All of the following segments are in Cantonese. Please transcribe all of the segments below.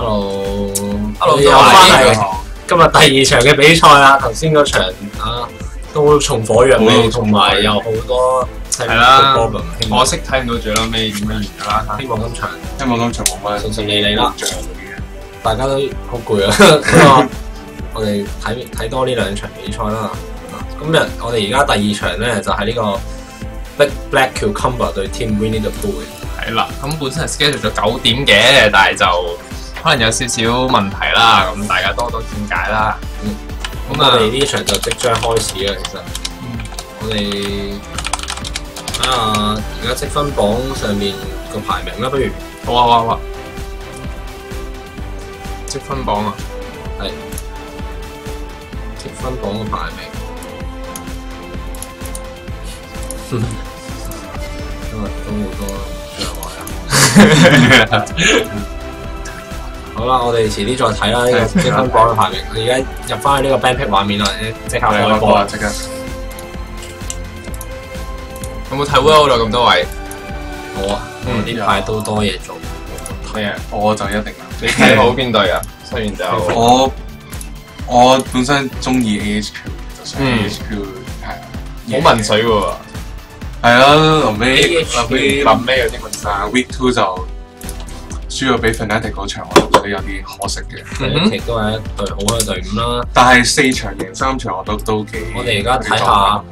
Hello，又翻嚟今日第二場嘅比賽啦。頭先嗰場啊都重火藥味，同埋有好多係啦，可惜睇唔到最撚尾點樣完㗎啦。希望今場冇乜順順利利啦。大家都好攰啊，我哋睇多呢兩場比賽啦。今日我哋而家第二場咧就係呢個 Big Black Cucumber 對 Team Winnie the Pooh。係啦，咁本身係 schedule 咗9點嘅，但係就可能有少少問題啦，咁大家多多見解啦。咁我哋呢場就即將開始啦，其實。我哋睇下而家積分榜上面個排名啦，不如。好啊。積分榜啊，係積分榜嘅排名。今日都好多障礙啊！好啦，我哋遲啲再睇啦，呢個積分榜嘅排名。我而家入翻去呢個 band pick 畫面啦，即刻開波啊！即刻。有冇睇 World 啊？咁多位？好啊，呢排都多嘢做。係啊，我就一定啦。你睇好邊隊啊？雖然就我本身中意 AHQ， 就想 AHQ 係好民水喎。係啦，臨尾有啲問題。Week 2就輸咗俾 Fnatic 嗰場，我覺得有啲可惜嘅。Fnatic 都係一隊好嘅隊伍啦。但係4場贏3場，我都幾。我哋而家睇下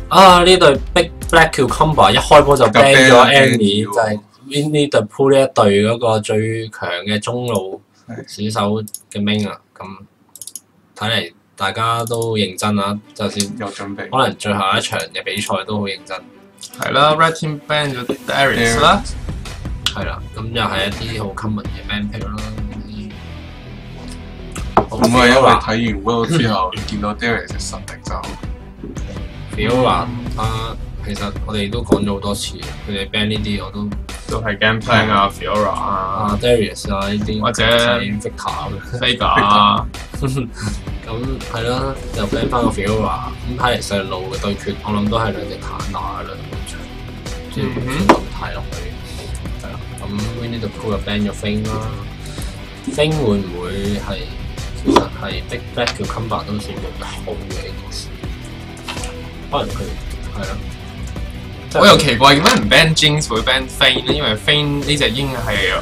啊，呢隊 Big Black Cucumber 一開波就 ban 咗 Annie， 就係 Winnie the Pooh 呢一隊嗰個最強嘅中路選手嘅 main 啊。咁睇嚟大家都認真啊，就算有準備，可能最後一場嘅比賽都好認真。係啦 ，Red Team ban 咗 Darius 啦，係啦，咁又係一啲好 common 嘅 ban pick 啦。咁啊，因為睇完 World 之後，見到 Darius 嘅實力就 Fiora，其實我哋都講咗好多次，佢哋 ban 呢啲我都係 game plan 啊 ，Fiora 啊 ，Darius 啊呢啲，或者 Victor 啊，咁係啦，又 ban 翻個 Fiora， 咁睇嚟上路嘅對決，我諗都係兩隻坦打啦，即係咁睇落去，係啦。咁 Winnie the Pooh 又 ban 咗 Fang 啦 ，Fang 會唔會係其實係 Big Black Cucumber 都算用得好嘅一件事？可能佢係咯。我又奇怪點解唔 ban Jinx 會 ban Fang 咧？因為 Fang 呢隻鷹係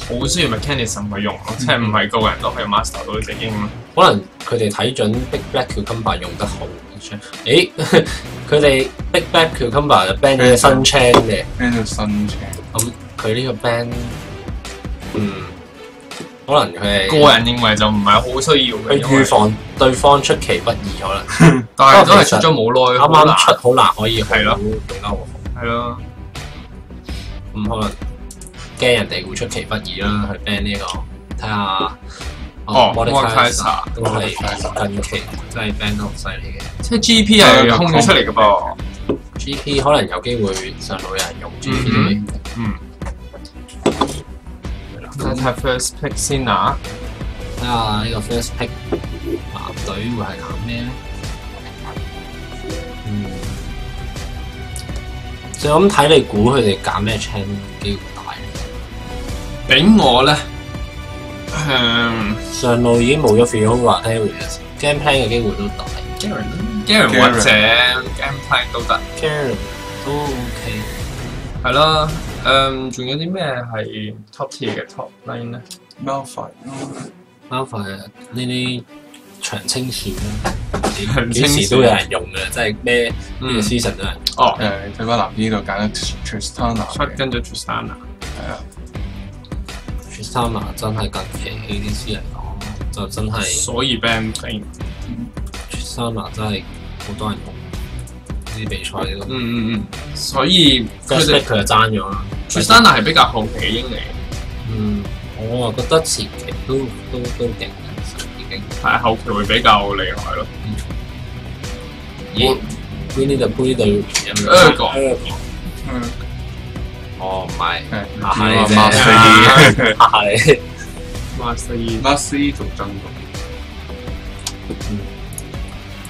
好需要 mechanism 去用咯，即係唔係個個人都可以 master 到呢隻鷹咯。可能佢哋睇準 Big Black Cucumber 用得好，佢哋 Big Black Cucumber 就 ban 咗新 chain 嘅 ，ban 咗新 chain。咁佢呢個 ban，可能佢係個人認為就唔係好需要嘅，佢預防對方出其不意可能，但係都係出咗冇耐，啱啱出好難可以係咯，用得好好。係咯，咁可能驚人哋會出其不意啦，去 ban 呢個，睇下Mordekaiser 都係近期真係 ban 得好犀利嘅，即係 GP 係空咗出嚟嘅噃 ，GP 可能有機會上路有人用 GP。睇下 first pick 先啊！睇下呢個 first pick 藍隊會係揀咩咧？就咁睇你估佢哋揀咩 chain 機會大？俾我咧，上路已經冇咗 Fiora Darius，game plan 嘅機會都大。Garen 或者 game plan 都得 ，Garen 都 OK。係啦，仲有啲咩係 top tier 嘅 top line 咧 Malphite 呢啲長青樹啦，幾時都有人用嘅，即係咩呢個 season 都係。哦，睇翻藍呢度揀咗 Tristana， 出跟咗 Tristana， 係啊 Tristana 真係近期 ADC 嚟講就真係，所以 ban Fang Tristana 真係好多人用。啲比賽都所以佢就爭咗啦。Tristana 係比較後期嘅鷹嚟。我啊覺得前期都勁嘅，已經係後期會比較厲害咯。咦 ？Winnie the Pooh 呢隊有冇？Ergo 哦，唔係，嚇下你啫，嚇下你。Master 做真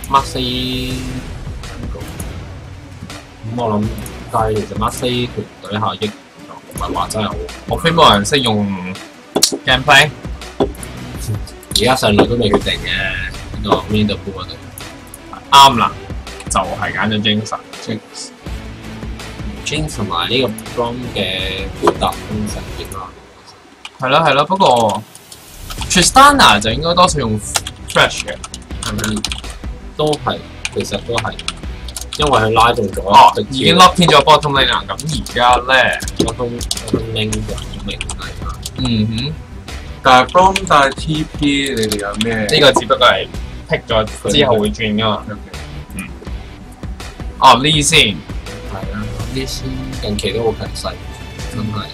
Master 咁我諗，但係其實 Master 團隊效益唔係話真係好。莫非冇人識用 game plan？而家上路都未決定嘅呢個 Winnie the Pooh 嗰度。啱啦，就係揀咗 Jinx 同埋呢個 Braum 嘅配搭都實驗啦。係咯，不過 Tristana 就應該多數用 Thresh 嘅，係咪？都係，其實都係，因為佢拉動咗。哦，已經 lock 偏咗 bottom lane 啦。咁而家咧 bottom lane 就好明顯。但係 Braum 帶 TP， 你哋有咩？呢個只不過係 pick 咗之後會轉噶嘛。Lee 先係啦，Lee 先近期都好強勢，真係。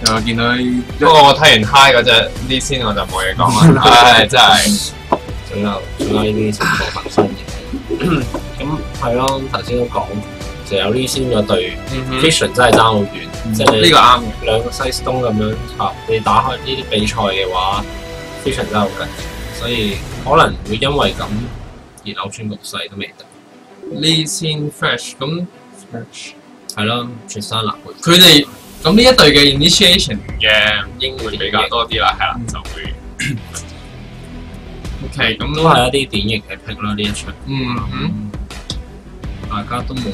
又見到不過我睇完 high 嗰隻 Lee 先我就冇嘢講啦。唉，真係。仲有呢啲情況發生嘅。咁係咯，頭先都講，就有呢先嗰對 Vision 真係爭好遠，即係你呢個啱嘅。兩個 Side Stone 咁樣插，你打開呢啲比賽嘅話 ，Vision 真係好緊，所以可能會因為咁而扭轉局勢都未定。Lee 先 Fresh 咁係咯 Tristana 佢哋咁呢一隊嘅 initiation 嘅應會比較多啲啦，係啦，就會。OK， 咁都係一啲典型嘅 pick 啦，呢一場。大家都冇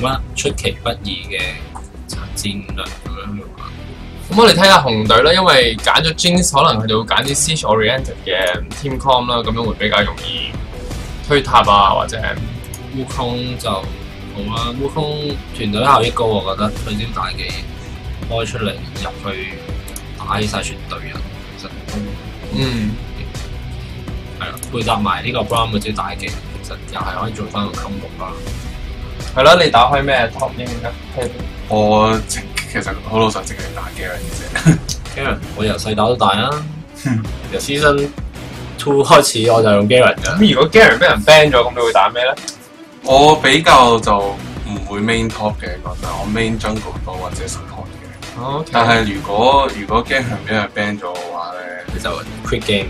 乜出其不意嘅戰略咁樣去玩。咁我哋睇下紅隊啦，因為揀咗 Jinx， 可能佢哋會揀啲 siege oriented 嘅 team com 啦，咁樣會比較容易推塔啊，或者烏空就好啦。烏空團隊效益高，我覺得佢啲大技開出嚟入去打起晒全隊人，其實都係啦，配搭埋呢個 Braum 嗰啲大技，其實又係可以做翻個 combo 啦。係咯，你打開咩 top 英㗎？我其實好老實，淨係打 Garen 啫。Garen 我由細打到大啦，由 Season 2開始我就用 Garen 㗎。咁如果 Garen 俾人 ban 咗，咁你會打咩咧？我比較就唔會 main top 嘅，覺得我 main jungle 多或者 support 嘅。但係如果 Garen 俾人 ban 咗嘅話咧，你就 quit game。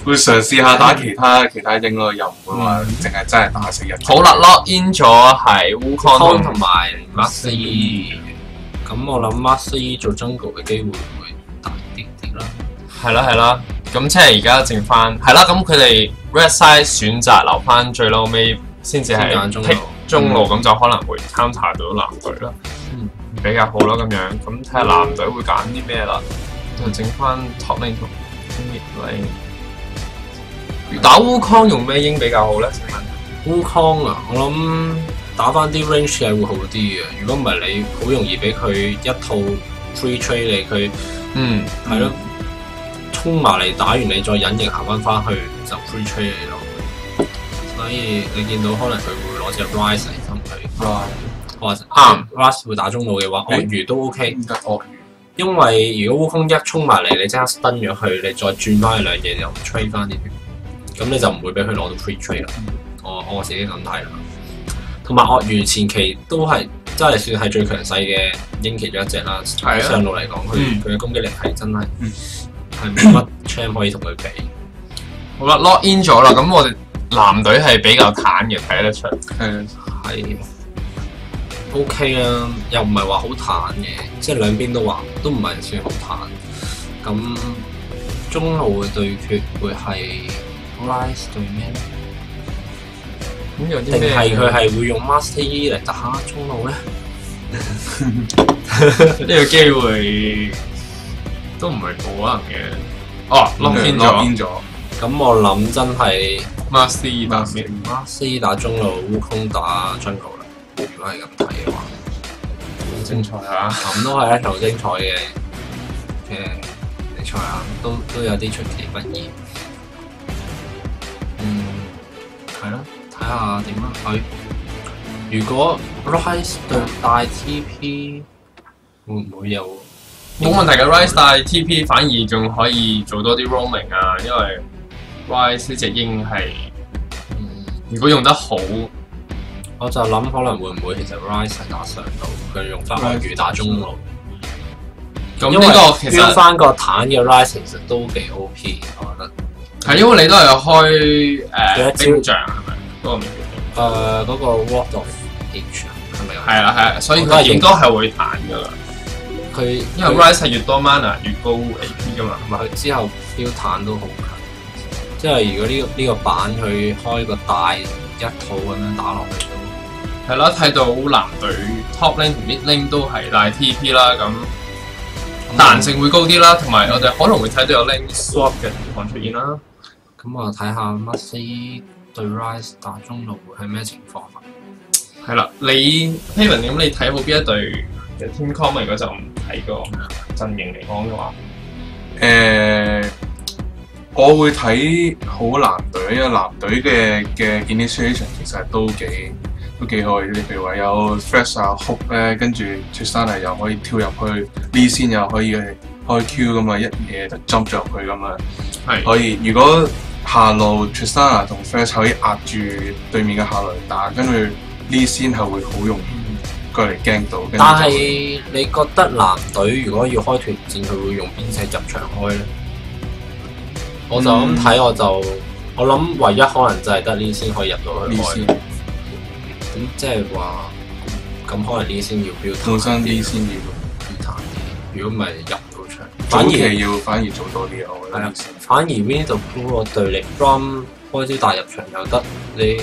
會嘗試下打其他英咯，又唔會話淨係真係打死人。好啦 ，lock in 咗係 Wukong 同埋 Master Yi。咁我諗 Master Yi 做 jungle 嘅機會會大啲啲啦。係啦，咁即係而家剩翻係啦，咁佢哋 Red Side 選擇留翻最撈尾先至係中路，咁就可能會 counter 到藍隊啦。比較好啦咁樣，咁睇下藍隊會揀啲咩啦，就剩翻 top lane 同 mid lane。打 Wukong 用咩英比較好咧？請問 Wukong 啊，我諗打翻啲 range 係會好啲嘅。如果唔係，你好容易俾佢一套 free trade 你，佢係咯，衝埋嚟打完你再隱形行翻去就 free trade 你咯。所以你見到可能佢會攞隻 Rise 嚟同佢，或者Rise 會打中路嘅話，鱷魚都 OK。鱷魚，因為如果 Wukong 一衝埋嚟，你即刻 stun 咗佢，你再轉翻去兩嘢又 trade 翻啲血。咁你就唔會俾佢攞到 free trade 啦。我自己咁睇啦。同埋鱷魚前期都係真係算係最強勢嘅英其中一隻啦。喺上路嚟講，佢嘅攻擊力係真係係冇乜 champ 可以同佢比。好啦 ，lock in 咗啦。咁我哋藍隊係比較坦嘅，睇得出。係 OK 啦，又唔係話好坦嘅，即係兩邊都話都唔係算好坦。咁中路嘅對決會係 Rise 對咩？定係佢係會用 Master Yi 嚟打中路咧？呢個機會都唔係冇可能嘅。哦 ，lock in 咗。咁我諗真係 Master Yi 打 Master Yi 打中路，烏空打 jungle 啦。如果係咁睇嘅話，好精彩啊！咁都係一場精彩嘅比賽啊，都有啲出其不意。係咯，睇下點啦。佢如果 Rise 對帶 TP 會唔會有冇問題嘅 Rise 帶 TP 反而仲可以做多啲 roaming 啊，因為 Rise 呢隻鷹係如果用得好，我就諗可能會唔會其實 Rise 係打上路，佢用翻鱷魚打中路。咁呢個其實翻個坦嘅 Rise 其實都幾 OP， 我覺得。係因為你都係開冰像係咪？嗰個名叫嗰個 Ward of Age 係咪？係啊，所以佢應該係會彈噶啦。佢因為 Rise 係越多 mana 越高 AP 噶嘛，同埋佢之後標彈都好強。即係如果呢個版佢開個大一套咁樣打落去都係啦，睇到藍隊 top lane 同 mid lane 都係大 TP 啦，咁彈性會高啲啦，同埋我哋可能會睇到有 lane swap 嘅情況出現啦。咁我睇下 Must 對 Rise 打中路會係咩情況啊？係啦，你 Haven 咁你睇好邊一隊嘅 team com 如果就唔睇個陣營嚟講嘅話，我會睇好藍隊，因為藍隊嘅 initiation 其實都幾好嘅。譬如話有 Thresh 啊、Hook 咧，跟住 Tristana 又可以跳入去 ，Lee Sin 又可以開 Q 咁啊，一嘢就 jump 咗入去咁啊。係可以。如果下路 Tristana 同 Thresh 可以壓住對面嘅下路打，跟住 Lee Sin 係會好容易過嚟驚到。但係你覺得藍隊如果要開團戰，佢會用邊隻入場開咧？我就咁睇，我諗唯一可能就係得呢先可以入到去開。咁即係話，咁可能呢先要標彈，本身呢先要標彈啲。如果唔係入唔到場，反而做多啲我覺得。反而 Winnie the Pooh 個對力 Drum 開招大入場又得，你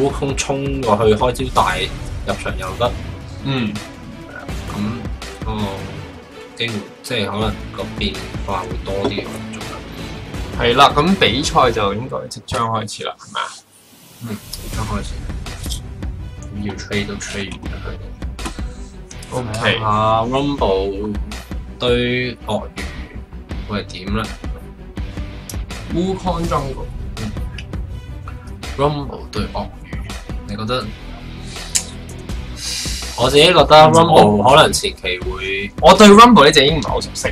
烏空衝過去開招大入場又得。咁機會即係可能個變化會多啲。係啦，咁比賽就應該即將開始啦，係咪啊？即將開始。要 trade 都 trade 完啦佢哋。OK。Rumble 對鱷魚會係點咧 ？Wukong Jungle。Rumble 對鱷魚，你覺得？我自己覺得 Rumble 可能前期會，我對 Rumble 呢隻已經唔係好熟悉。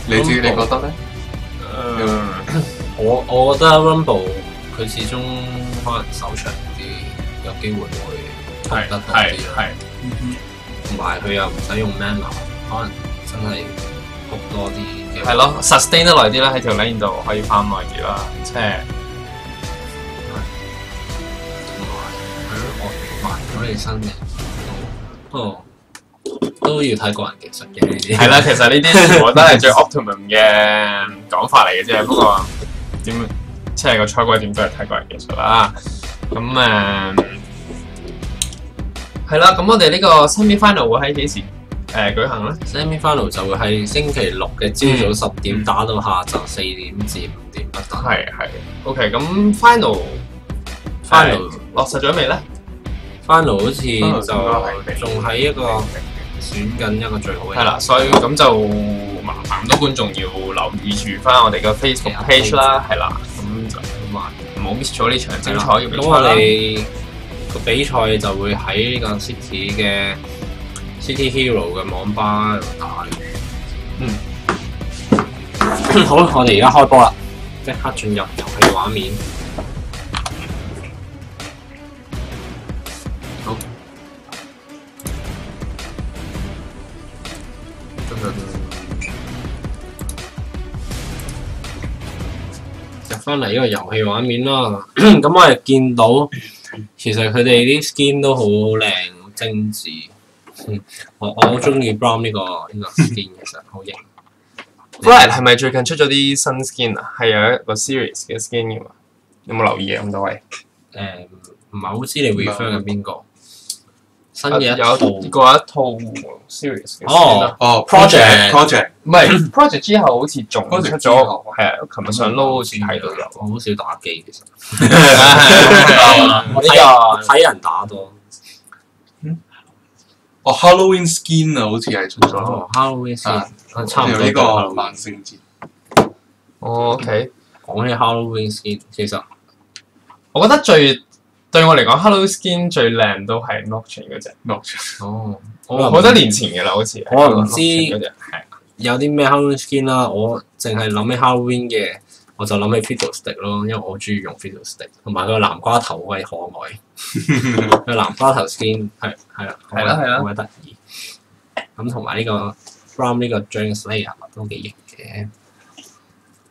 你覺得咧？我覺得 Rumble 佢始終可能手長啲，有機會會撲得多啲啦。同埋佢又唔使用 mana， 可能真係撲多啲嘅。係咯 ，sustain 得耐啲啦，喺條 lane 度可以翻耐啲啦。即係同埋係咯，我埋咗你身嘅。都要睇個人技術嘅呢啲。係啦，其實呢啲全部都係最 optimum 嘅講法嚟嘅啫。不過點即係個賽季點都係睇個人技術啦。咁係啦，咁我哋呢個 semi final 會喺幾時舉行咧 ？semi final 就會喺星期六嘅朝早10點打到下晝4點至5點不等。係。OK， 咁 final 落實咗未咧 ？final 好似就仲喺一個選緊一個最好嘅。係啦，所以咁就麻煩咁多觀眾要留意住翻我哋嘅 Facebook page 啦，係啦，咁就唔好 miss 咗呢場精彩嘅比賽啦。咁我哋個比賽就會喺呢個 City 嘅 City Hero 嘅網吧度打。好，我哋而家開波啦，即刻進入遊戲畫面。好。入翻嚟呢個遊戲畫面啦，咁我哋見到其實佢哋啲 skin 都好靚、精緻。我好中意 Brown 呢個 skin， 其實好型。Flight 係咪最近出咗啲新 skin 啊？係有一個 series 嘅 skin 嘅嘛？有冇留意啊？咁多位？唔係好知你 refer 緊邊個？新嘅有過一套 series 嘅 skin 啦。Project 唔係 Project 之後好似仲出咗，係啊，琴日上 low 好似睇到有。我好少打機其實。我睇人打多。Halloween skin 啊，好似係出咗。Halloween skin， 差唔多呢個萬聖節。OK， 講起 Halloween skin， 其實我覺得對我嚟講 ，Halloween skin 最靚都係 Nocturne 嗰隻。Nocturne，好多年前嘅啦，好似。我唔知有啲咩 Halloween skin 啦，我淨係諗起 Halloween 嘅，我就諗起 Fiddlestick 咯，因為我中意用 Fiddlestick， 同埋佢個南瓜頭好鬼可愛。佢南瓜頭 skin 係啦，好鬼得意。咁同埋呢個 From 呢個 Dragon Slayer 都幾型嘅。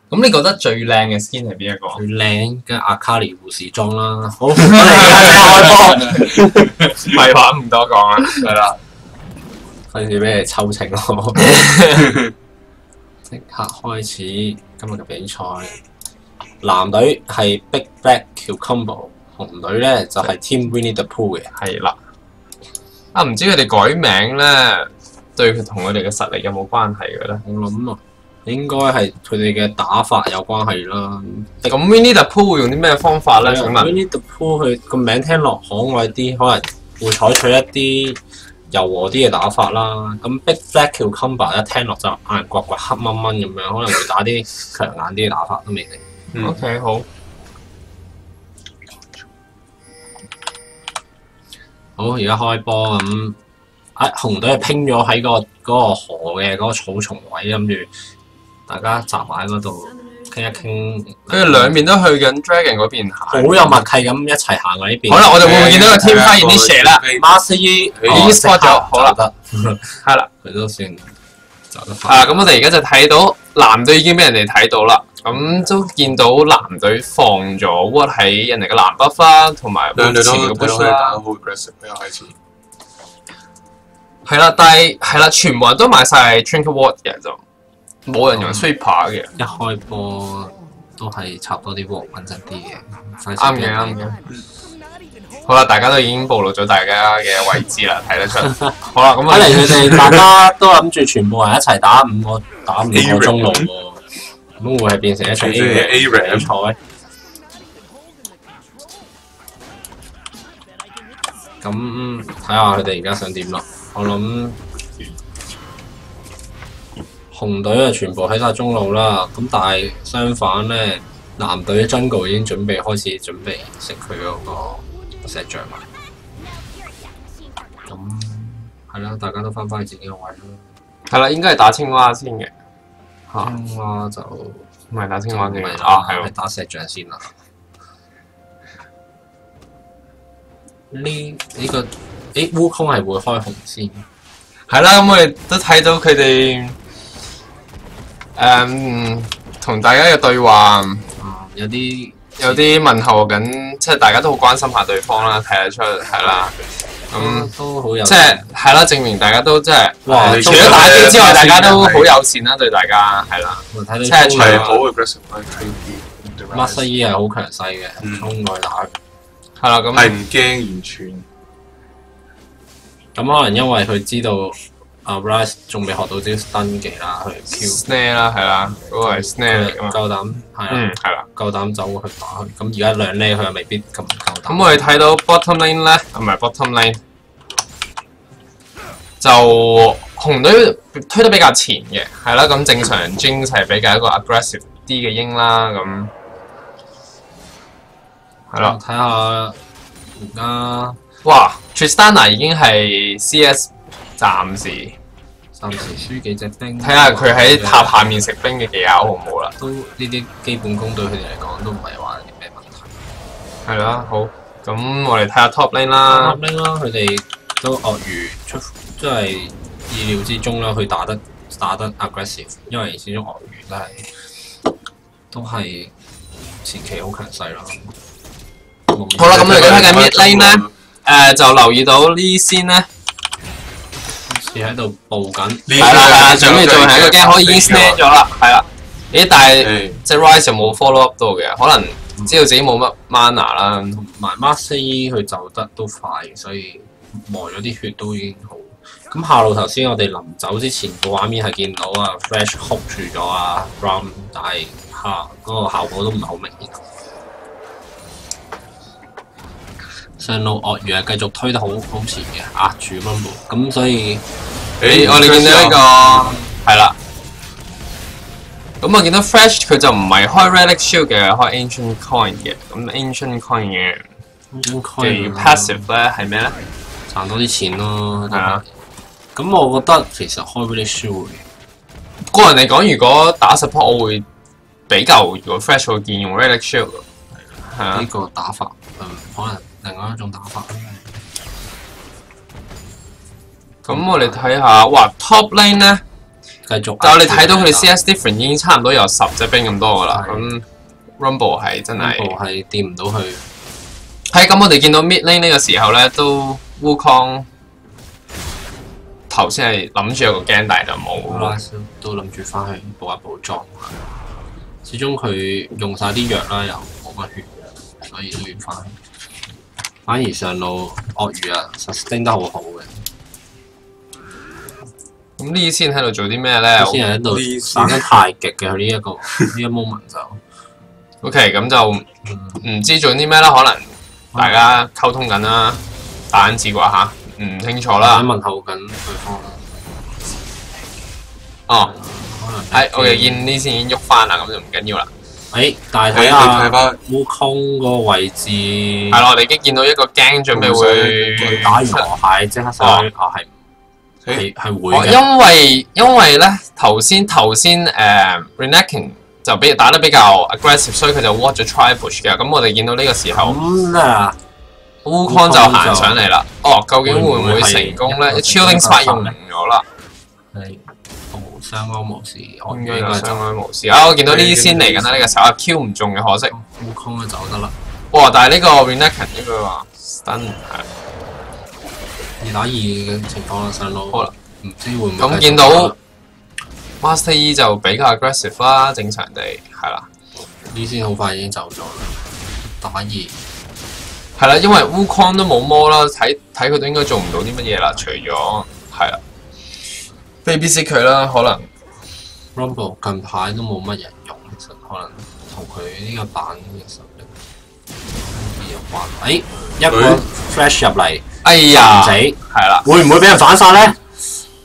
咁你覺得最靚嘅 skin 係邊一個？最靚嘅阿卡莉護士裝啦。好，我哋而家開波。廢話唔多講啦，係啦。費事俾你抽清咯。即刻開始今日嘅比賽。藍隊係 Big Black Cucumber， 紅隊咧就係 Team Winnie the Pooh 嘅。係啦。啊，唔知佢哋改名咧，對佢同佢哋嘅實力有冇關係嘅咧？我諗啊，應該係佢哋嘅打法有關係啦。咁 Winnie the Pooh 會用啲咩方法咧？請問 Winnie the Pooh 佢個名聽落可愛啲，可能會採取一啲柔和啲嘅打法啦。咁 Big Black Cucumber 一聽落就硬掘掘黑掹掹咁樣，可能會打啲強硬啲嘅打法都未定。OK， 好。好，而家開波咁，紅隊係拼咗喺嗰個河嘅嗰個草叢位，諗住大家集埋喺嗰度傾一傾。跟住兩邊都去緊 Dragon 嗰邊行，好有默契咁一齊行喺呢邊。好啦，我哋會唔會見到個 team fight 啲蛇啦 ？Master 已經 spot 咗，好啦，係啦，佢都算走得快。咁我哋而家就睇到藍隊已經俾人哋睇到啦。咁都見到藍隊放咗 Ward 喺人哋嘅藍 buff 啦，同埋前面嘅 buff 啦。好 aggressive 比較開始。係啦，但係係啦，全部人都買晒 Trinket Ward 嘅就冇人用 Sweeper 嘅。一開波都係插多啲 Ward 穩陣啲嘅。啱嘅，啱嘅。好啦，大家都已經暴露咗大家嘅位置啦，睇得出。好啦，咁睇嚟佢哋大家都諗住全部人一齊打5個中路喎。咁會係變成一場 A 比賽。咁睇下佢哋而家想點啦。我諗紅隊啊，全部喺晒中路啦。咁但係相反咧，藍隊 Jungle 已經準備食佢嗰個石像啦。咁係啦，大家都翻返自己個位啦。係啦，應該係打青蛙先嘅。青蛙就唔係打青蛙嘅，係打石像先啦。呢個烏空係會開紅先。係啦，咁我哋都睇到佢哋同大家嘅對話，有啲問候緊，即係大家都好關心下對方啦，睇得出係啦。咁都好有即係啦，證明大家都即係除咗打機之外，大家都好友善啦，對大家係啦。即係係好 aggressive 嘅 Master E 係好強勢嘅，衝過去打。係啦，咁係唔驚完全。咁可能因為佢知道Rise 仲未學到啲新技啦，去 Q Snare 啦，係啦，嗰個係 Snare 嚟㗎嘛。夠膽係啦，夠膽走去打佢。咁而家兩呢，佢又未必咁夠膽。咁我哋睇到 bottom lane 咧，唔係 bottom lane， 就紅隊推得比較前嘅，係啦。咁正常 Jinx 係比較一個 aggressive 啲嘅鷹啦，咁係啦。睇下而家，哇 Tristana 已經係 CS 暫時輸幾隻兵。睇下佢喺塔下面食兵嘅技巧好唔好啦？都呢啲基本功對佢哋嚟講都唔係話啲咩問題。係啦，好。咁我哋睇下 top lane 啦。top lane 啦，佢哋都鱷魚出，即係意料之中啦。佢打得 aggressive， 因為始終鱷魚都係前期好強勢啦。好啦，咁我哋睇緊 mid lane 咧，就留意到呢先咧。喺度報緊，係啦，準備做係一個 game 可以已經 snare 咗啦，係啦。咦，但係即係 Rise 就冇 follow up 到嘅，可能知道自己冇乜 mana 啦，同埋 Master E 佢走得都快，所以磨咗啲血都已經好。咁下路頭先我哋臨走之前個畫面係見到啊 Flash hold 住咗啊 Ram， 但係嗰個效果都唔係好明顯。上路鱷魚係繼續推得好前嘅，壓住 Rumble， 咁所以我哋見到呢個係啦。咁我見到 Fresh 佢就唔係開 Relic Shield 嘅，開 Ancient Coin 嘅。咁 Ancient Coin 嘅 passive 咧係咩咧？賺多啲錢咯。係啊。咁我覺得其實開 Relic Shield 個人嚟講，如果打 support 我會比較，如果 Fresh 會建議用 Relic Shield。係啊。呢個打法可能。另外一種打法。咁我哋睇下，哇 top lane 咧，繼續。但係我哋睇到佢哋 CS difference 已經差唔多有10隻兵咁多噶啦。咁 Rumble 係真係掂唔到佢。係咁，我哋見到 mid lane 呢個時候咧，都 Wukong 頭先係諗住有個驚，但係就冇。啦，都諗住翻去補一補妝。始終佢用晒啲藥啦，又冇乜血，所以都要翻去。反而上路鱷魚啊 sustain 得好好嘅。咁呢先喺度做啲咩咧？先喺度打緊太極嘅呢一 moment 就。OK， 咁就唔知做啲咩啦，可能大家溝通緊啦，打緊字啩嚇，唔清楚啦。問候緊對方。哦，我又見呢先已經喐翻啦，咁就唔緊要啦。但係睇下Wukong個位置，係咯，我哋已經見到一個驚準備會打完河蟹即刻上去，係會嘅。因為咧頭先Renekton 就打得比較 aggressive， 所以佢就 watch 咗 try push 嘅。咁我哋見到呢個時候，Wukong 就行上嚟啦。究竟會唔會成功咧 ？Chilling Spot 用咗啦。相安無事，應該相安無事。我見到呢啲先嚟緊啦，呢個時候 Q 唔中嘅，可惜。Wukong 就走得啦。但係呢個 Renekton 呢句話 stun 係2打2嘅情況啦，上路。好啦，唔知會唔會咁見到 Master E 就比較 aggressive 啦，正常地係啦。呢先好快已經走咗啦，打2。係啦，因為 Wukong 都冇魔啦，睇佢都應該做唔到啲乜嘢啦，除咗係啦。babysit 佢啦，可能 Rumble 近排都冇乜人用，其實可能同佢呢個版嘅實力有關。一個 flash 入嚟，唔死，係啦，會唔會俾人反殺咧？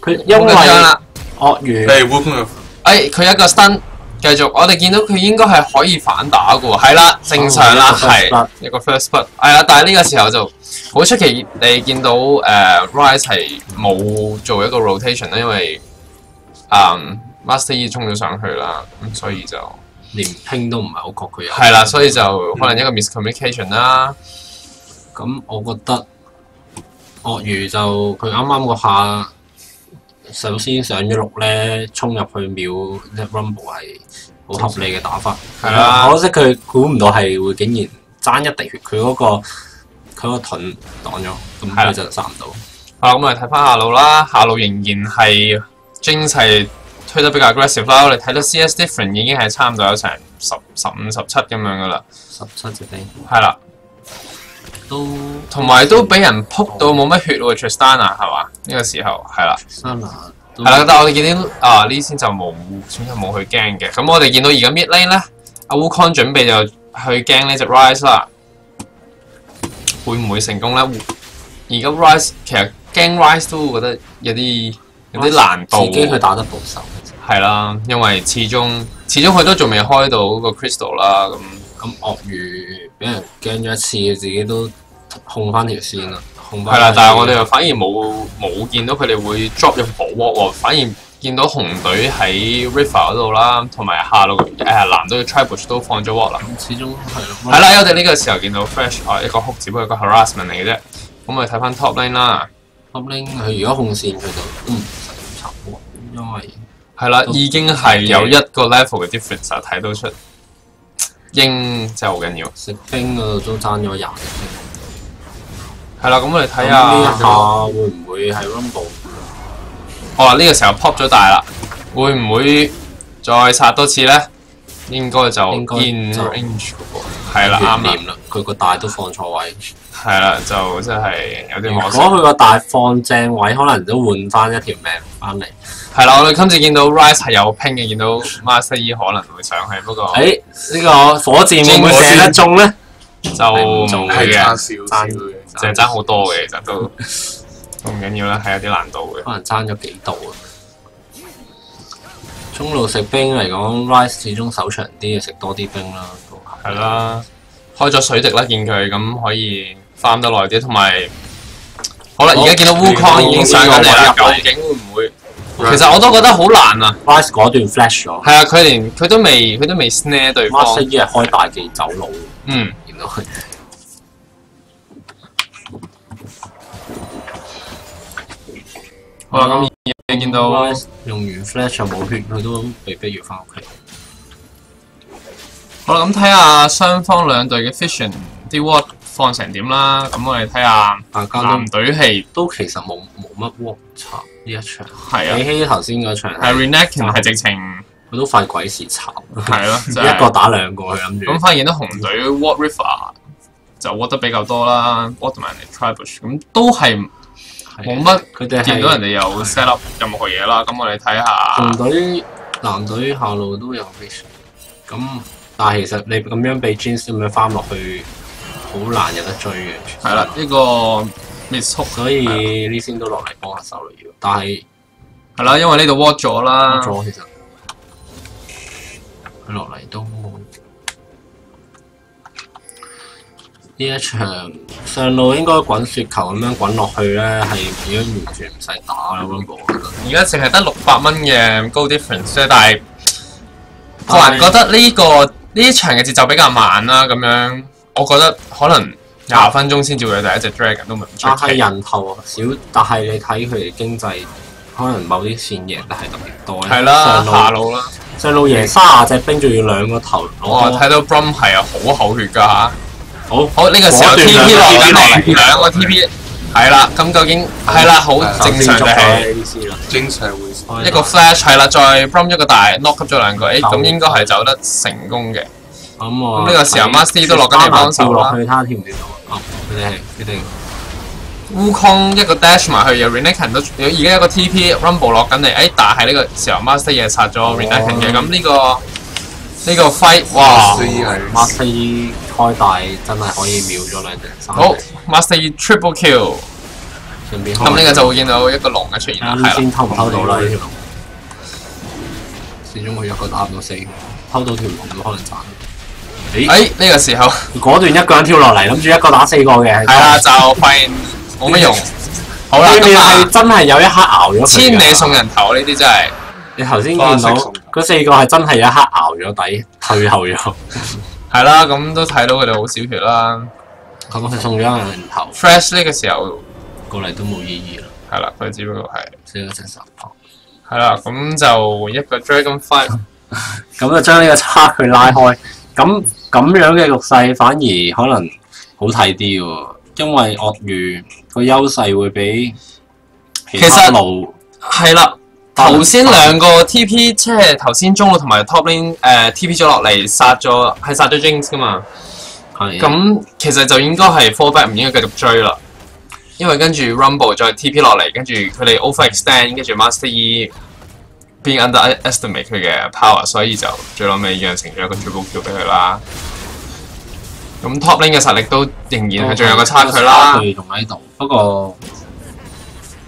佢因為鱷魚，佢一個 stun， 繼續，我哋見到佢應該係可以反打嘅喎，係啦，正常啦，係一個 first blood， 係啦，但係呢個時候就好出奇，你見到Ryze 係冇做一個 rotation 啦，因為Master E 衝咗上去啦，咁所以就連拼都唔係好覺佢有。係啦，所以就可能一個 miscommunication 啦。咁我覺得鱷魚就佢啱啱嗰下，首先上咗6咧，衝入去秒 Rumble 係好合理嘅打法。係啦，可惜佢估唔到係會竟然爭一滴血，佢嗰個盾擋咗，咁佢就殺唔到。咁我哋睇翻下路啦，下路仍然係 Jinx 係推得比較 aggressive 啦。我哋睇到 CS different 已經係差唔多有成15、17咁樣噶啦。17隻兵。係啦。同埋都俾人撲到冇乜血喎 ，Tristana 係嘛？呢個時候係啦。係啦，但係我哋見到呢先就冇選擇冇去驚嘅。咁我哋見到而家 mid lane 咧，阿 Wukong 準備就去驚呢隻 Ryze 啦。會唔會成功咧？而家 Ryze 其實驚 Ryze 都會覺得有啲難度。自己去打得保守。係啦，因為始終佢都仲未開到個 Crystal 啦。咁鱷魚俾人驚咗一次，自己都控翻條線啦。係啦，但係我哋又反而冇見到佢哋會 drop 入火鍋喎，反而見到紅隊喺 River 嗰度啦，同埋下路藍隊嘅 Tribush 都放咗鑊啦。始終係咯。係啦，我哋呢個時候見到 Fresh 一個 hook， 只不過一個 harassment 嚟嘅啫。咁我哋睇翻 top lane 啦。top lane 佢如果控線佢就都唔使咁慘喎，因為係啦，已經係有一個 level 嘅 difference 睇到出。英真係好緊要。食冰嗰度都爭咗20。係啦，咁我哋睇下呢一下會唔會係 Rumble？呢個時候 pop 咗大啦，會唔會再殺多次咧？應該就 in range 係啦，啱啦。佢個大都放錯位。係啦，就真係有啲可惜。如果佢個大放正位，可能都換翻一條命翻嚟。係啦，我哋今次見到 Ryze 係有拼嘅，見到 Master E 可能會上去，不過呢個火箭會唔會射得中咧？就唔會嘅，爭爭好多嘅，其實都唔緊要啦，係有啲難度嘅。可能爭咗幾度啊！中路食冰嚟講 ，Ryze 始終手長啲，食多啲冰啦。係啦，開咗水滴啦，見佢咁可以farm得耐啲，同埋好啦，而家見到 Wukong 已經上緊嚟啦，究竟會唔會？其實我都覺得好難啊 ！Ryze 嗰段 flash 咗。係啊，佢都未 snare 對方。Master E 係開大技走路。見到佢。好啦，咁你見到用完 flash 又冇血，佢都被逼要翻屋企。好啦，咁睇下雙方兩隊嘅 Vision 啲 ward 放成點啦。咁我哋睇下藍隊係都其實冇乜鍋插呢一場，係啊，比起頭先嗰場係 Renekton 係直情佢都費鬼事插，係咯，一個打兩個佢諗住。咁發現到紅隊 Ward River 就 Ward 得比較多啦 ，Waterman 同 Tribush 咁都係冇乜，佢哋見到人哋有 set up 任何嘢啦。咁我哋睇下紅隊、藍隊下路都有 vision， 咁但係其實你咁樣俾 Jeans 咁樣翻落去，好難有得追嘅。係啦，呢個 Miss Hook， 所以呢先都落嚟幫下手嚟要，但係係啦，因為呢度 Ward 咗啦，其實佢落嚟都呢一場上路應該滾雪球咁樣滾落去咧，係已經完全唔使打啦 Rumble 我覺得。而家淨係得600蚊嘅 Gold Difference 啫，但係個人覺得呢場嘅節奏比較慢啦，咁樣我覺得可能20分鐘先至會有第一隻 Dragon 都唔出奇。但係人頭少，但係你睇佢哋經濟，可能某啲線贏得係特別多。係啦，下路啦，上路贏30隻兵，仲要2個頭。我睇到 Brum 係啊，好口血㗎嚇。好呢個時候 TP 落緊嚟，2個 TP 係啦，咁究竟係啦，好正常就係正常會一個 flash 係啦，再 Brum 一個大 knock 級咗2個，咁應該係走得成功嘅。咁呢個時候 Master 都落緊嚟幫手啦。佢睇下跳唔跳到？佢哋係決定。Wukong 一個 dash 埋去，又 Renekton 都而家一個 TP Rumble 落緊嚟，但係呢個時候 Master 嘢殺咗 Renekton 嘅，咁呢個 fight 哇 Master 開大真係可以秒咗2隻3隻。好 Master triple kill， 咁呢個就會見到一個龍嘅出現啦，係啦。先偷唔偷到啦呢條龍？始終佢一個打唔到4個，偷到條龍咁可能賺。呢個時候果斷一個人跳落嚟，諗住一個打4個嘅。係啦，就發現冇乜用。好啦，咁係真係有一刻熬咗。千里送人頭呢啲真係。你頭先見到嗰4個係真係有一刻熬咗底，退後咗。係啦，咁都睇到佢哋好少血啦。咁佢送咗人頭 ，Fresh 呢個時候過嚟都冇意義啦。係啦，佢只不過係少咗隻十炮。係啦，咁就一個 Dragon Fight， 咁就將呢個差距拉開。咁樣嘅局勢反而可能好睇啲喎，因為鱷魚個優勢會比其他路係啦。頭先2個 TP 即係頭先中路同埋 top lane TP 咗落嚟殺咗 Jinx 噶嘛，咁其實就應該係 fall back 唔應該繼續追啦，因為跟住 Rumble 再 TP 落嚟，跟住佢哋 overextend， 跟住 Master E 變 underestimate 佢嘅 power， 所以就最後尾釀成咗一個 triple kill 俾佢啦。咁 top lane 嘅實力都仍然係仲有個差距啦。佢仲喺度，不過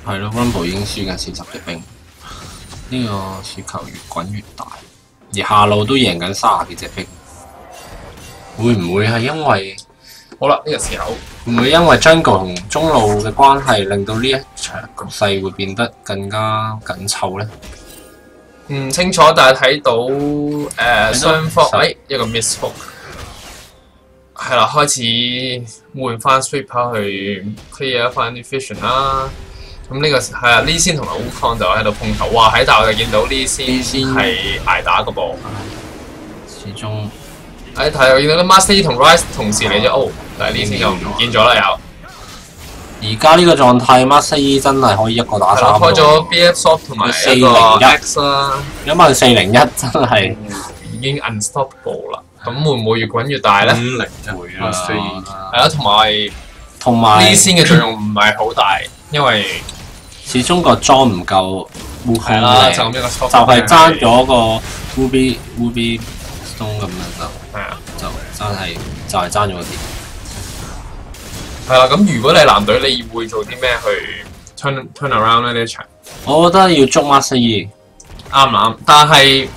係咯 ，Rumble 已經輸緊40隻兵。呢個雪球越滾越大，而下路都贏緊30幾隻兵，會唔會係因為好啦呢個時候會唔會因為 Jungle 同中路嘅關係，令到呢一場局勢會變得更加緊湊咧？唔清楚，但係睇到雙方一個 Miss Hook 係啦，開始換翻 Sweeper 去 clear 翻啲 vision 啦。咁呢個係啊，呢先同埋 Wukong 就喺度碰頭，哇！喺大我就見到呢先係捱打個噃。始終喺睇我見到啲 Master 同 Rise 同時嚟咗，但係呢先就唔見咗啦又。而家呢個狀態 Master 真係可以一個打3個。開咗 BF Shop 同埋一個 X 啦。401真係已經 unstoppable 啦。咁會唔會越滾越大咧？501會啦，係啦，同埋呢先嘅作用唔係好大，因為始終個裝唔夠 Wukong 啦，就係爭咗個 Ruby Stone 咁樣就係啊，就係爭咗個啲。係啦，咁如果你係藍隊，你會做啲咩去 turn around 咧呢一場？我覺得要捉 Master E， 啱唔啱？但係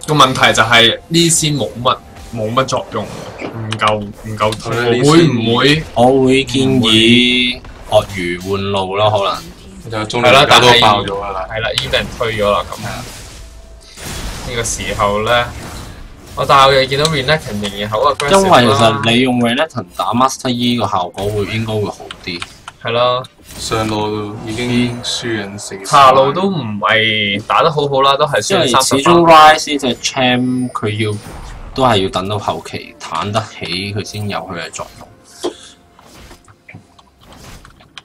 個問題就係呢先冇乜作用，唔夠推。會唔會？我會建議鱷魚換路咯，可能。係啦，但係爆咗㗎啦。係啦，已經俾人推咗啦。咁呢個時候咧，但係我又見到 Renekton 仍然好 aggressive 啦。因為其實你用 Renekton 打 Master E 個效果應該會好啲。係啦，上路已經輸緊4。下路都唔係打得好好啦，都係輸緊30。始終 Rise 隻 Champ 佢都係要等到後期彈得起，佢先有佢嘅作用。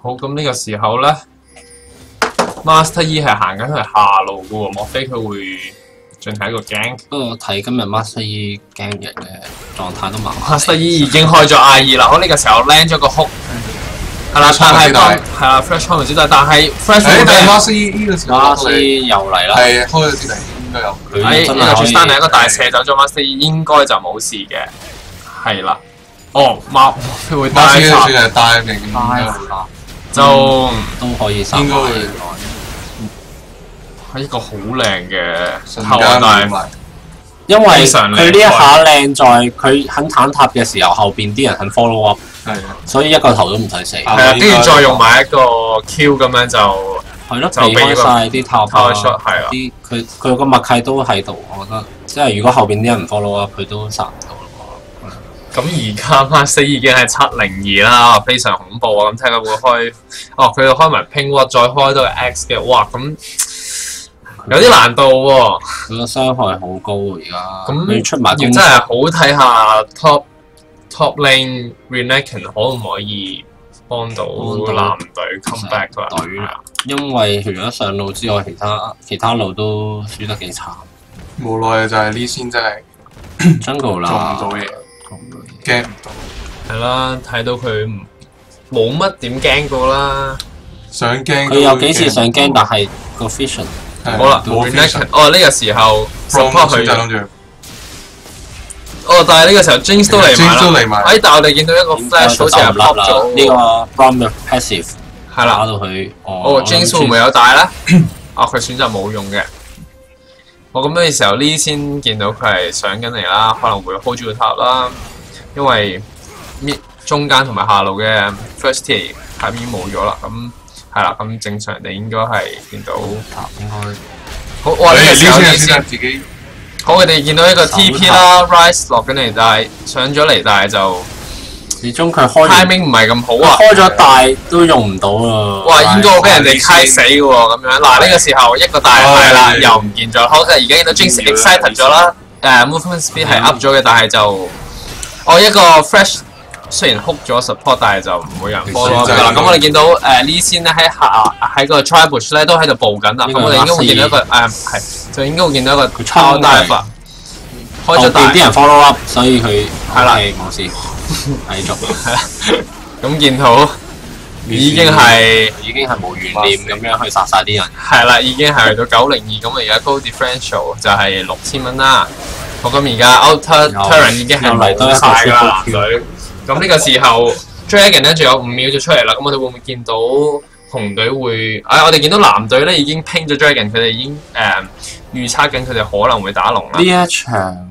好，咁呢個時候咧。Master E 係行緊去下路嘅喎，莫非佢會進行一個 gank？不過睇今日 Master E gank 型嘅狀態都麻麻。Master E 已經開咗 IE 啦，我呢個時候 land 咗個 hook， 係啦，但係係啦 Fresh 開門之大，但係 Fresh 但係 Master E 呢個時候 Master E 又嚟啦，係開咗之地應該有。呢個 Tristan 係一個大射走咗 Master E， 應該就冇事嘅，係啦。哦，佢會Master E 算係帶定就都可以應該會係一個好靚嘅後帶。因為佢呢一下靚在佢肯坦塔嘅時候，後邊啲人肯 follow up， 所以一個頭都唔使死。係啊，跟住再用埋一個 Q 咁樣就係咯，避開曬啲塔啊，係啊，佢個默契都喺度，我覺得即係如果後邊啲人唔 follow up，佢都殺唔到咯。咁而家 Master 已經係702啦，非常恐怖啊！咁睇下會開，佢又開埋 Ping Ward， 再開多個 X 嘅，哇咁。有啲難度喎，佢個傷害好高而家。咁你出埋要真係好睇下 top lane Renekton 可唔可以幫到藍隊 come back 啦？因為除咗上路之外，其他路都輸得幾慘。無奈就係呢先真係 jungle 啦，做唔到嘢，驚唔到。係啦，睇到佢冇乜點驚過啦。想驚佢有幾次想驚，但係個 vision。好啦 ，Renekton 呢個時候 support 佢。但係呢個時候 Jinx 都嚟埋啦。但係我哋見到一個 flash 好似係 pop 咗呢個 From 嘅 passive， 係啦，打到佢。Jinx 會唔會有帶咧？佢選擇冇用嘅。咁呢個時候呢先見到佢係上緊嚟啦，可能會 hold 住個塔啦，因為中間同埋下路嘅 first tier 係已經冇咗啦，咁。係啦，咁正常地應該係見到應該好。哇！呢個時候先自己好，佢哋見到一個 TP 啦 ，Rise 落緊嚟，但係上咗嚟，但係就始終佢開 timing 唔係咁好啊！開咗大都用唔到啦。哇！應該俾人哋揩死嘅喎，咁樣嗱呢個時候一個大係啦，又唔見咗。好，而家見到 Jinx excited 咗啦，movement speed 係 up 咗嘅，但係就一個 fresh。雖然 hook 咗 support， 但係就唔會有人 follow 㗎啦。咁我哋見到呢先咧喺個 tribush 咧都喺度佈緊啦。咁我哋應該會見到一個就應該會見到一個超 dive 開咗大。後邊啲人 follow up， 所以佢係啦冇事繼續。係啦，咁見到已經係無懸念咁樣去殺晒啲人。係啦，已經係去到902，咁而家高 differential 就係6000蚊啦。好，咁而家 outer turret 已經係冇曬㗎啦，藍隊。咁呢個時候 Dragon 咧仲有5秒就出嚟啦，咁我哋會唔會見到紅隊會？我哋見到藍隊咧已經拼咗 Dragon， 佢哋已經預測緊佢哋可能會打龍啦。呢一場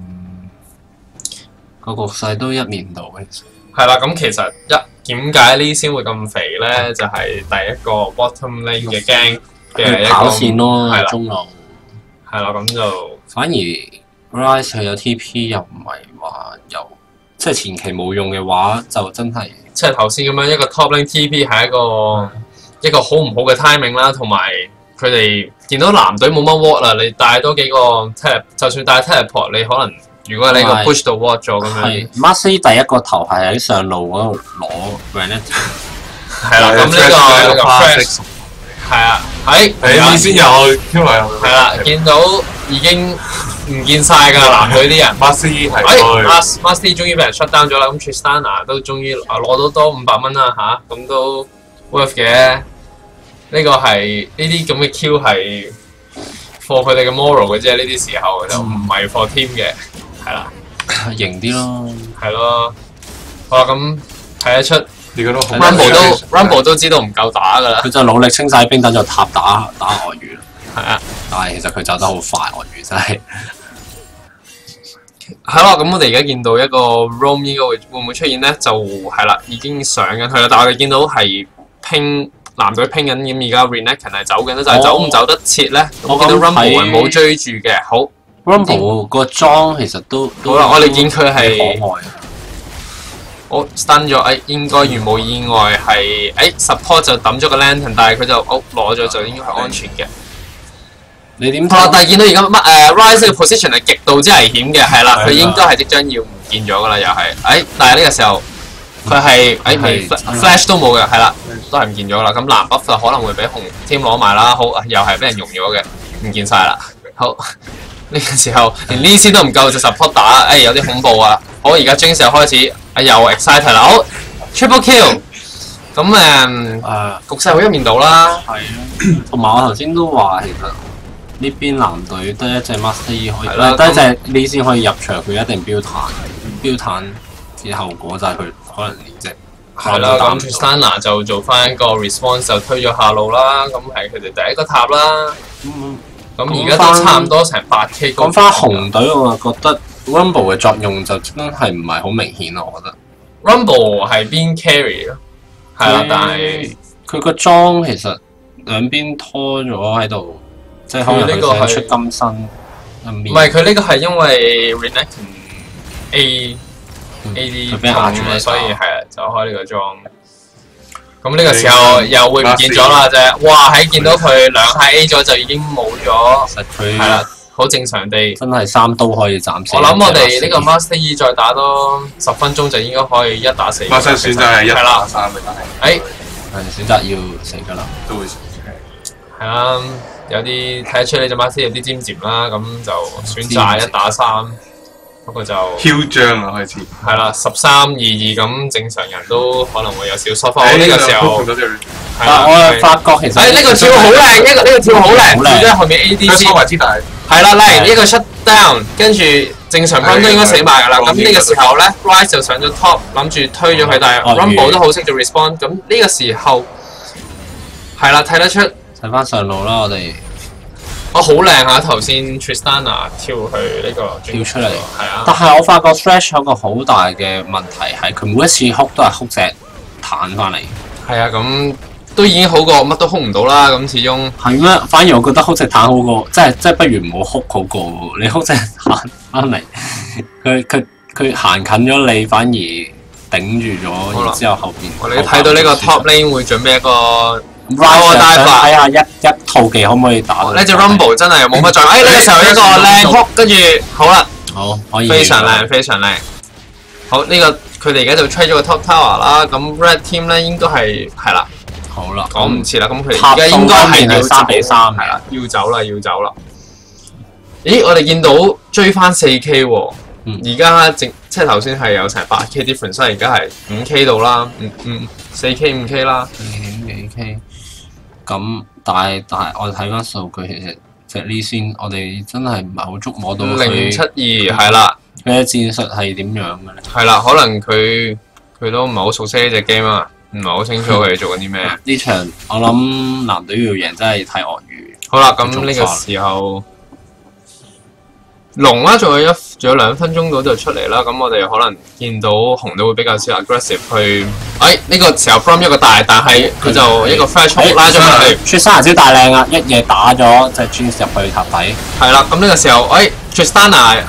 個局勢都一面倒嘅。係啦，咁其實點解呢先會咁肥咧？就係第一個 bottom lane 嘅 gang 嘅一個跑線咯，係啦，中路係啦，咁就反而 Rise 佢有 TP 又唔係話有。即係前期冇用嘅話，就真係即係頭先咁樣一個 top lane TP 係一個好唔好嘅 timing 啦，同埋佢哋見到藍隊冇乜 ward 啦，你帶多幾個 tele， 就算帶 teleport， 你可能如果你個 push 到 ward 咗咁樣。Master 第一個頭係喺上路嗰度攞 Renekton。係啦，咁呢個 fresh 係啊，你先有，因為係啦，見到已經。唔見晒㗎藍隊啲人 ，Master 係Master 終於俾人 shut down 咗啦，咁 Tristana 都終於攞到多500蚊啦嚇，咁都 worth 嘅。呢個係呢啲咁嘅 Q 係 for 佢哋嘅 moral 嘅啫，呢啲時候就唔係 for team 嘅，係啦，型啲咯，係咯。好啦，咁睇得出 Rumble 都知道唔夠打㗎啦，佢就努力清晒兵，等就塔打鱷魚。係啊，但係其實佢走得好快，鱷魚真係。係咯，咁我哋而家見到一個 roam 應該會唔會出現咧？就係啦，已經上緊去啦。但係我哋見到係藍隊拼緊，咁而家 Renekton 係走緊啦，就係走唔走得切咧？我見到 Rumble 係冇追住嘅。好 ，Rumble 個裝其實都好啦，我哋見佢係可愛。我 stun 咗，應該如無意外係support 就抌咗個 lantern， 但係佢就攞咗就應該係安全嘅。你點？但係見到而家Rise 嘅 position 係極度之危險嘅，係啦，佢應該係即將要唔見咗噶啦，又係，但係呢個時候佢係Flash 都冇嘅，係啦，都係唔見咗啦。咁藍 buff 就可能會俾紅 team 攞埋啦。好，又係俾人用咗嘅，唔見晒啦。好，呢個時候連呢先都唔夠，就 support 打，有啲恐怖啊！好，而家 Jinx 又開始又 excited 啦。好 ，triple kill。咁局勢好一面倒啦。係啊，同埋我頭先都話其實呢邊藍隊得一隻 Master E 可以，得一隻呢先可以入場，佢一定標彈嘅後果就係佢可能連隻。係啦，咁 Tristana 就做翻一個 response 就推咗下路啦，咁係佢哋第一個塔啦。咁而家都差唔多成8K。講翻紅隊，我覺得 Rumble 嘅作用就真係唔係好明顯咯，我覺得。Rumble 係邊 carry 咯？係啦，但係佢個裝其實兩邊拖咗喺度，即係可能佢想出金身。唔係，佢呢個係因為 Renekton AD 佢俾壓住你，所以係啊，就開呢個裝。咁呢個時候又會唔見咗啦啫！哇，喺見到佢兩下 A 咗就已經冇咗。其實佢係啦，好正常地。真係3刀可以斬死。我諗我哋呢個 Master E 再打多10分鐘就應該可以1打4。Master 選擇係1打3嘅，但係選擇要死㗎啦，都會死。係啦，有啲睇得出呢隻 Master 有啲尖尖啦，咁就選擇1打3。不過就囂張啦開始，係啦，13-22咁正常人都可能會有少疏忽。呢個時候，但我發覺其實呢個跳好靚，呢個跳好靚，跳咗後面 ADC。係啦，嚟呢個 shut down， 跟住正常分都應該死埋㗎啦。咁呢個時候咧 ，Ryze 就上咗 top， 諗住推咗佢，但係 Rumble 都好識做 respawn。咁呢個時候係啦，睇得出睇翻上路啦，我哋。好靚啊！頭先 Tristana 跳去呢個跳出嚟，係啊。但係我發覺 Thresh 有個好大嘅問題係佢每一次哭都係哭隻彈翻嚟。係啊，咁都已經好過乜都哭唔到啦。咁始終係咩？反而我覺得哭隻彈好過，即係不如唔好哭好過。你哭隻彈翻嚟，佢行近咗你，反而頂住咗，然之後後邊。我哋睇到呢個 top lane 會準備一個。睇下一套技可唔可以打到？呢隻 Rumble 真係冇乜作用。呢個時候一個靚 hook，跟住好啦，好可以，非常靚，非常靚。好，呢個佢哋而家就吹咗個 top tower 啦。咁 Red Team 咧應該係啦，好啦，講唔切啦。咁佢哋而家應該係要3-3，係啦，要走啦，要走啦。咦，我哋見到追翻4K 喎，而家即係頭先係有成8K difference， 所以而家係5K 度啦，4K 5K 啦，2K。咁但係我哋睇翻數據，其實隻呢先我哋真係唔係好捉摸到佢。072係啦，佢嘅戰術係點樣嘅咧？係啦，可能佢都唔係好熟悉呢隻 game 啊，唔係好清楚佢哋做緊啲咩。呢場我諗藍隊要贏真係睇鱷魚。好啦，咁呢個時候龍啦，仲有2分鐘到就出嚟啦。咁我哋可能見到紅隊會比較少 aggressive 去。呢個時候 from 一個大，但係佢就一個 flash 拉咗埋去。Tristana 招大靚啊！一嘢打咗隻 Jinx 入去塔底。係啦，咁呢個時候Tristana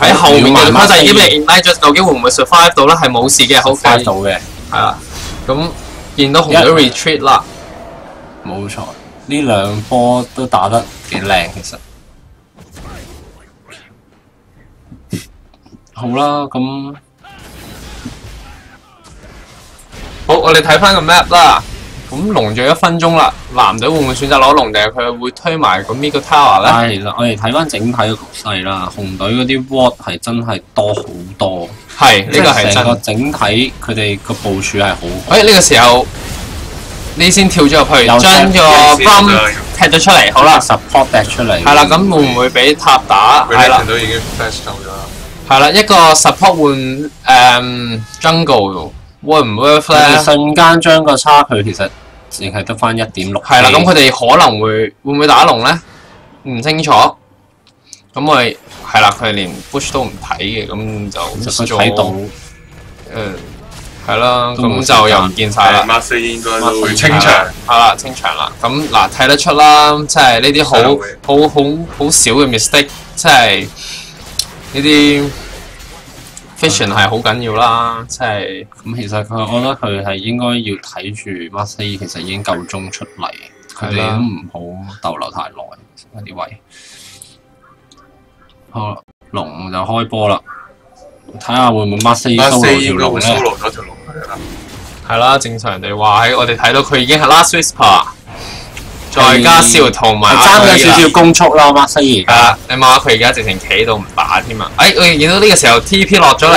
喺後面嘅話就已經被 ignite 咗，究竟會唔會 survive 到咧？係冇事嘅，好快到嘅。係啦，咁見到紅隊 retreat 啦。冇錯，呢兩波都打得幾靚，其實。好啦，咁好，我哋睇翻個 map 啦。咁龍咗1分鐘啦，藍隊會唔會選擇攞龍定係佢會推埋個 Mid Tower 咧？係啦，我哋睇翻整體嘅局勢啦。紅隊嗰啲 ward 係真係多好多。係，呢個係成個整體佢哋個部署係好。呢個時候你先跳咗入去，將個 bomb 踢咗出嚟，好啦 ，support 踢出嚟。係啦，咁會唔會俾塔打？係啦，都已經 flash 走咗啦。係啦，一個 support 換jungle worth 唔 worth 咧？瞬間將個差距其實淨係得翻1.6。係啦，咁佢哋可能會唔會打龍咧？唔清楚。咁我哋係啦，佢哋連 push 都唔睇嘅，咁就睇到。係啦，咁就又唔見晒啦。Master 應該都會清場。係啦，清場啦。咁嗱睇得出啦，即係呢啲好少嘅 mistake， 即係。呢啲 vision 係好緊要啦，即係咁。其實我覺得佢係應該要睇住 Master E， 其實已經夠鐘出嚟，佢哋都唔好逗留太耐嗰啲位。好啦，龍就開波啦，睇下會唔會 Master E solo 條龍咧？係啦，正常人哋話喺我哋睇到佢已經係 Last Whisper， 再加笑同埋爭咗少少攻速啦 Master 而家。你望下佢而家直情企到唔打添啊！我哋見到呢個時候 TP 落咗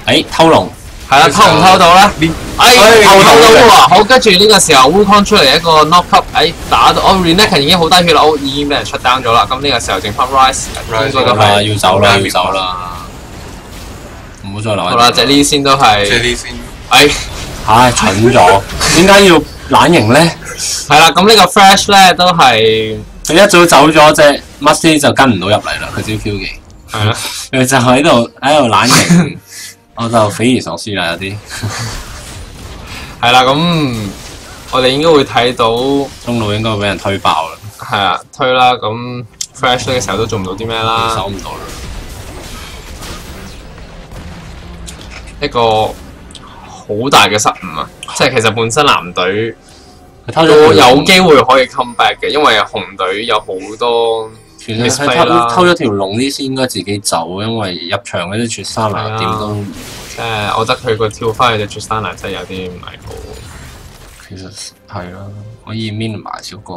嚟，偷龍。係啦，偷唔偷到咧？偷到喎！好，跟住呢個時候 Wukong 出嚟一個 knock up， 打到Renekton 已經好低血啦，已經俾人出 down 咗啦。咁呢個時候剩翻 Ryze， 應該都係要走啦，要走啦，唔好再留。好啦，隻呢先都係。隻呢先。蠢咗，點解要懶型咧？係啦，咁呢個 Flash 咧都係佢一早走咗，隻 Master 就跟唔到入嚟啦。佢招 Q 技係啦，佢就喺度懶型。我就匪夷所思啦，有啲係啦，咁我哋應該會睇到中路應該會俾人推爆啦。係啊，推啦，咁 Flash 嘅時候都做唔到啲咩啦，守唔到啦。一個好大嘅失誤啊！即係其實本身藍隊都有機會可以 come back 嘅，因為紅隊有好多。其實佢偷咗條龍啲先應該自己走，因為入場嗰啲絕殺嚟點都即係我覺得佢個跳翻去隻絕殺嚟真係有啲唔係好。其實係啦，可以 min 埋少個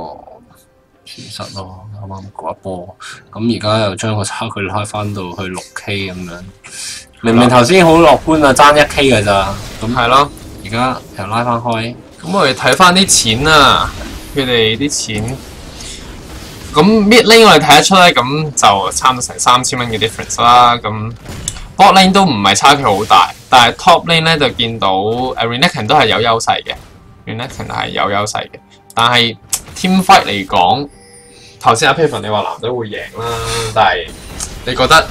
損失咯，啱啱嗰一波。咁而家又將個差距拉翻到去6K 咁樣，明明頭先好樂觀啊，爭1K 㗎咋。咁係咯，而家又拉翻開。咁我哋睇翻啲錢啊，佢哋啲錢。咁 mid lane 我哋睇得出咧，咁就差唔多成3000蚊嘅 difference 啦。咁 bot lane 都唔係差距好大，但係 top lane 咧就見到Renekton 都係有優勢嘅 ，Renekton 係有優勢嘅。但係 team fight 嚟講，頭先阿 Pavin 你話藍隊會贏啦，但係你覺得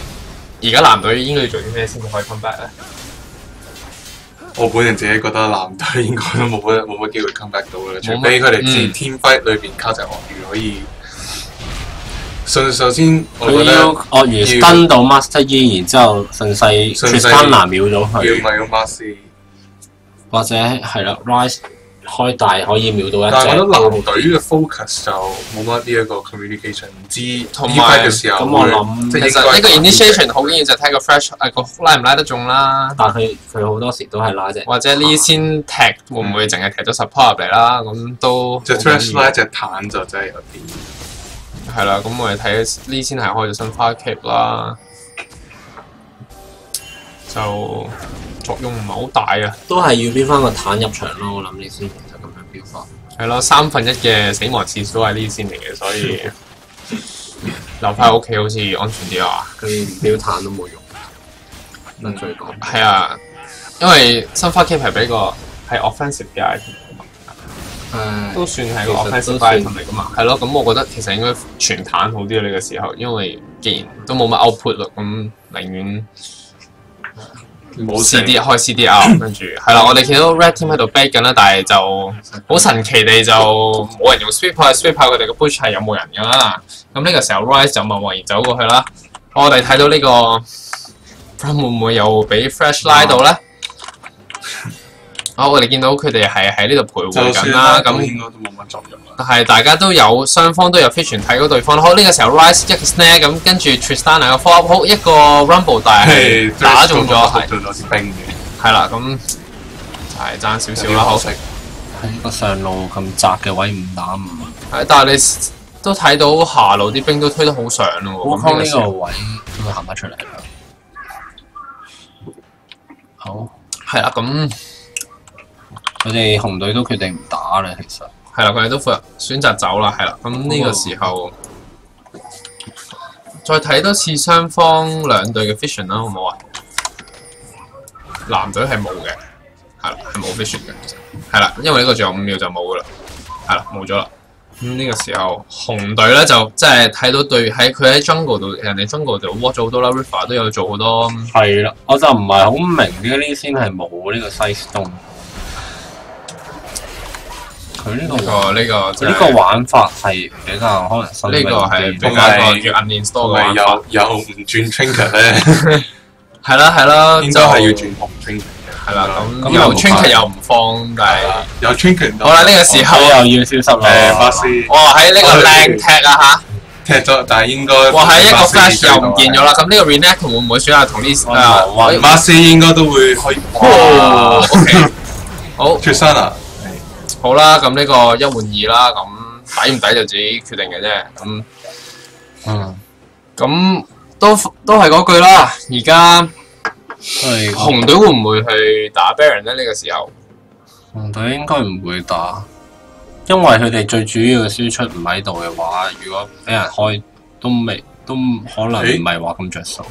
而家藍隊應該要做啲咩先至可以 come back 咧？我本人自己覺得藍隊應該都冇乜機會 come back 到嘅，除非佢哋知 team fight 裏邊卡隻鱷魚可以。首先，我覺得鱷魚登到 Master E， 然之後順勢 Tristana 秒咗佢。要咪個 Master， 或者係啦 ，Ryze 開大可以秒到一隻。但係我覺得藍隊嘅 focus 就冇乜呢一個 communication， 唔知同埋嘅時候。咁我諗，其實呢個 initiation 好緊要就睇個 fresh 個拉唔拉得中啦。但係佢好多時都係拉啫。或者呢先踢會唔會淨係踢咗 support 入嚟啦？咁都。隻 fresh 拉隻彈就真係有啲。係啦，咁我哋睇呢先係開咗新花 cap 啦，就作用唔係好大啊。都係要標翻個彈入場咯，我諗呢先其實咁樣標法。係咯，1/3嘅死亡次數都係呢先嚟嘅，所以留翻喺屋企好似安全啲啊。佢唔標彈都冇用，得罪講。係啊，因為新花 cap 係俾個係 offensive 嘅 item。都算係個 offensive item 嚟噶嘛，係咯，咁我覺得其實應該全彈好啲啊呢個時候，因為既然都冇乜 output 咯，咁寧願冇 CD 開 CDR， 跟住係啦，我哋見到 Red Team 喺度 bait 緊啦，但係就好神奇地就冇人用 sweep 去 sweep 下佢哋個 bush 係有冇人噶啦，咁呢個時候 Ryze 就默默然走過去啦，我哋睇到呢個 Braum 會唔會又俾 Flash 拉到咧？我哋見到佢哋係喺呢度徘徊緊啦，咁應該都冇乜作用啦。但係大家都有雙方都有 vision 睇到對方。好，呢個時候 Ryze 一個 snare 咁，跟住 Tristana 個 follow up 好一個 rumble， 但係打中咗係。做咗支冰嘅。係啦，咁就係爭少少啦。好，喺個上路咁窄嘅位5打5。係，但係你都睇到下路啲兵都推得好上咯。咁呢個位都會行得出嚟啦。好，係啦，咁。佢哋紅隊都決定唔打啦，其實係啦，佢哋都選擇走啦，係啦。咁呢個時候再睇多次雙方兩隊嘅 vision 啦，好唔好啊？藍隊係冇嘅，係啦，係冇 vision 嘅，其實係啦，因為呢個仲有5秒就冇噶啦，係啦，冇咗啦。咁呢個時候紅隊咧就即係睇到對喺佢喺 jungle 度，人哋 jungle 就 watch 咗好多啦 ，River 都有做好多。係啦，我就唔係好明點解呢先係冇呢個 side stone。佢呢個玩法係比較可能新穎啲，呢個係比較要 uninstall 嘅玩法。有唔轉 trinket 咧，係啦，應該係要轉紅 trinket 嘅。係啦，咁有 trinket 又唔放，但係有 trinket。好啦，呢個時候又要消失啦。巴斯，哇！喺呢個靚踢啊嚇，踢咗，但係應該哇！喺一個 flash 又唔見咗啦。咁呢個 Renekton 會唔會選擇同呢？巴斯應該都會可以。OK。好，決生啊！好啦，咁呢個一換二啦，咁抵唔抵就自己決定嘅啫。咁都係嗰句啦。而家紅隊會唔會去打 Baron 咧？呢個時候紅隊應該唔會打，因為佢哋最主要嘅輸出唔喺度嘅話，如果俾人開都可能唔係話咁着數。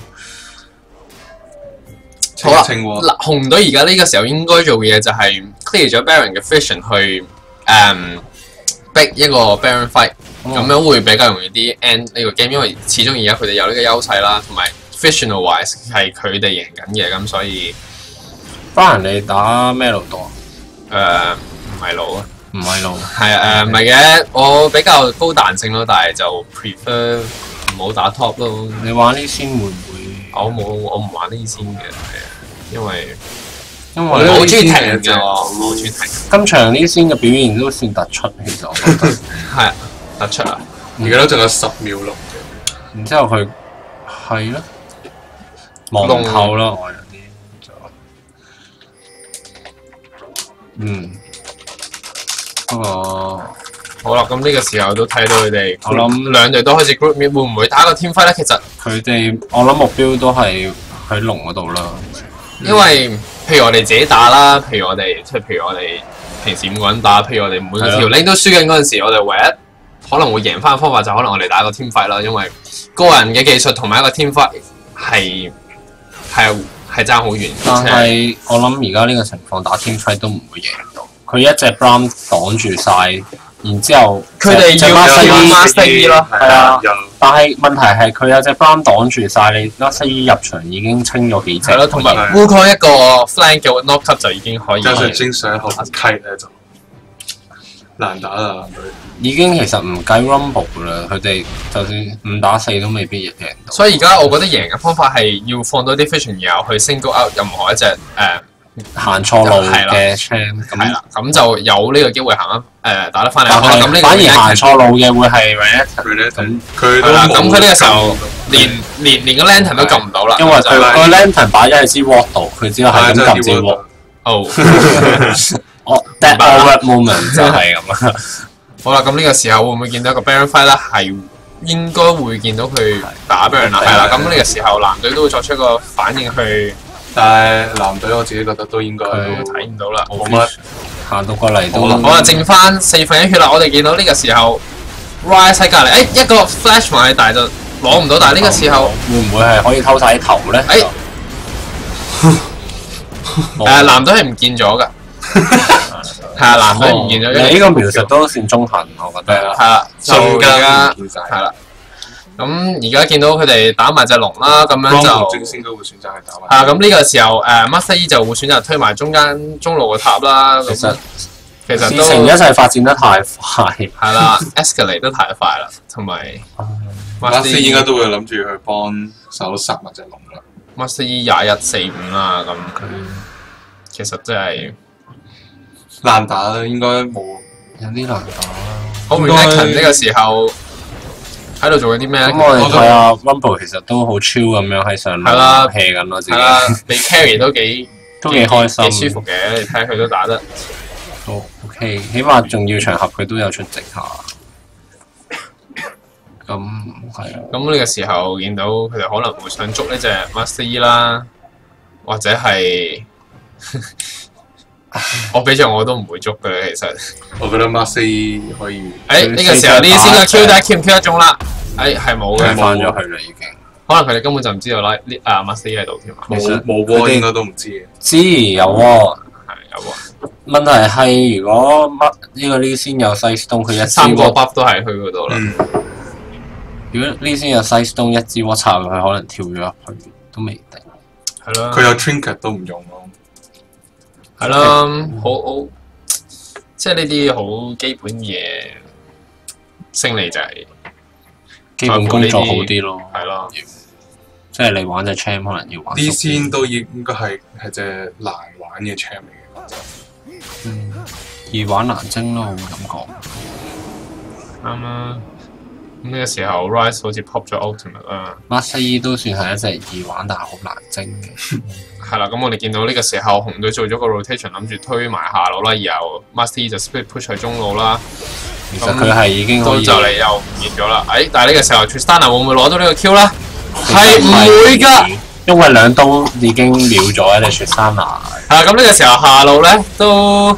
好啦，嗱，紅隊而家呢個時候應該做嘅嘢就係 clear 咗 Baron 嘅 Vision 去逼一個 Baron fight，咁樣會比較容易啲 end 呢個 game，因為始終而家佢哋有呢個優勢啦，同埋 Visional wise 係佢哋贏緊嘅，咁所以 Baron 你打咩路多？唔係路啊，唔係路，係唔係嘅，我比較高彈性咯，但係就 prefer 唔好打 top 咯。你玩呢先會唔會？我唔玩呢先嘅，係啊，因為我好中意停嘅，我好中意停。今場呢先嘅表現都算突出，其實我覺得係突出啊！而家都仲有10秒6嘅，然之後佢係咯，望唔透啦，我有啲就不過好啦，咁呢個時候都睇到佢哋，我諗兩隊都開始 group meet，會唔會打個 team fight 咧？其實佢哋我諗目標都係喺龍嗰度啦。因為譬如我哋自己打啦，譬如我哋平時5個人打，譬如我哋每條 lane 都輸緊嗰陣時，我哋唯一可能會贏翻嘅方法就可能我哋打個 team fight 啦，因為個人嘅技術同埋一個 team fight 係爭好遠。但係我諗而家呢個情況打 team fight 都唔會贏到，佢一隻 Braum 擋住晒。然之後，佢哋要 Master E 咯，係啊。但係問題係佢有隻 Braum 擋住晒，你 Master E 入場已經清咗幾隻。係咯，同埋 Wukong 一個 flank 嘅 knock up 就已經可以。加上精上後溪咧就難打啦。已經其實唔計 Rumble 啦，佢哋就算5打4都未必贏到。所以而家我覺得贏嘅方法係要放多啲 Vision 然後去 single out 任何一隻行錯路嘅 champ， 係啦，咁就有呢個機會行打得翻嚟。咁反而行錯路嘅會係 Renekton， 咁佢咁佢呢個時候連個 lantern 都撳唔到啦，因為佢個 lantern 擺咗喺支 ward 度，佢只係咁撳支 ward。哦，that awkward moment 就係咁啦。好啦，咁呢個時候會唔會見到一個 Baron fight 咧？係應該會見到佢打 Baron 啦，係啦。咁呢個時候藍隊都會作出一個反應去。但係藍隊我自己覺得都應該睇唔到啦，冇乜行到過嚟都好啦，剩翻4分1血啦。我哋見到呢個時候 Ryze 喺隔離，一個 flash 埋去，但係就攞唔到。但係呢個時候會唔會係可以偷晒啲頭咧？藍隊係唔見咗㗎，係啊，藍隊唔見咗。你呢個描述都算中肯，我覺得。係啦，就而家係啦。咁而家見到佢哋打埋隻龍啦，咁樣就精仙都會選擇去打埋。咁呢個時候Master E 就會選擇推埋中路嘅塔啦。其實事情一齊發展得太快，係啦，escalate 得太快啦，同埋 Master E 應該都會諗住去幫手殺埋隻龍啦。Master E 21-4-5啦，咁佢其實真係難打啦，應該冇有啲難打啦。好 Renekton 呢個時候喺度做緊啲咩咧？咁我哋睇下 Rumble 其實都好 chill 咁樣喺上面 hea 緊咯，自己。被 carry 都幾開心，幾舒服嘅。你睇下佢都打得都 OK， 起碼重要場合佢都有出席下。咁係啊。咁呢個時候見到佢哋可能會想捉呢隻 Master E 啦，或者係我俾著我都唔會捉嘅，其實。我覺得 Master E 可以。呢個時候呢先個 Q 打 Q 唔 Q 得中啦？係冇嘅，翻咗去啦已經。可能佢哋根本就唔知道啦，Master E 喺度添。冇波應該都唔知嘅。知有喎，係有喎。問題係如果呢個呢先有 Sight Stone，佢一支3個 buff 都係去嗰度啦。如果呢先有 Sight Stone 一支 Watt 插入去，可能跳咗入去都未定。係咯。佢有 Trinket 都唔用咯。係啦，好，即係呢啲好基本嘢，勝利就係基本工作好啲咯。係咯，即係你玩隻 champ 可能要玩。呢先都應該係隻難玩嘅 champ 嚟嘅。易玩難精咯，我會咁講。啱啦。咁呢個時候 Rise 好似 pop 咗 Ultimate 啦。Master E 都算係一隻易玩，但係好難精嘅。係啦，咁我哋見到呢個時候紅隊做咗個 rotation， 諗住推埋下路啦，然後 Master E 就 split push 去中路啦。其實佢係已經都就嚟又唔見咗啦。但係呢個時候 Tristana 會唔會攞到呢個 Q 咧？係唔會㗎，因為兩刀已經秒咗一隻 Tristana。係啦，咁呢個時候下路咧都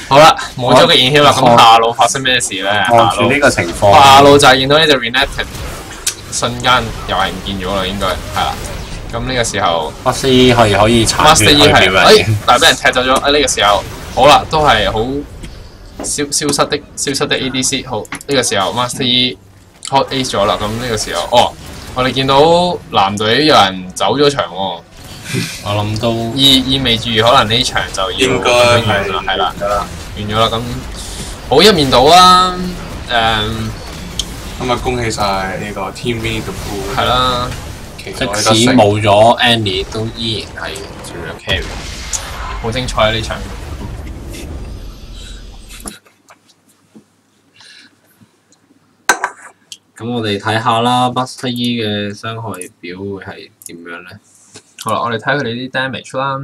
好啦，冇咗個 inhill 啦。咁下路發生咩事咧？望住呢個情況，下路就係見到呢隻 Renekton 瞬間又係唔見咗啦，應該係啦。咁呢個時候 Master E 可以鏟住佢表人，但係俾人踢走咗。呢個時候好啦，都係好消失的 ADC。好，呢個時候 Master E hot ace 咗啦。咁呢個時候我哋見到藍隊有人走咗場喎。我諗都意味住可能呢場就要應該完啦，係啦，完咗啦。咁好一面倒啊！咁啊，恭喜晒呢個 Team V 嘅 pool。係啦，即使冇咗 Annie 都依然係做咗 carry， 好精彩啊呢場。咁我哋睇下啦 ，Master E 嘅傷害表會係點樣咧？好啦，我哋睇佢哋啲 damage 啦，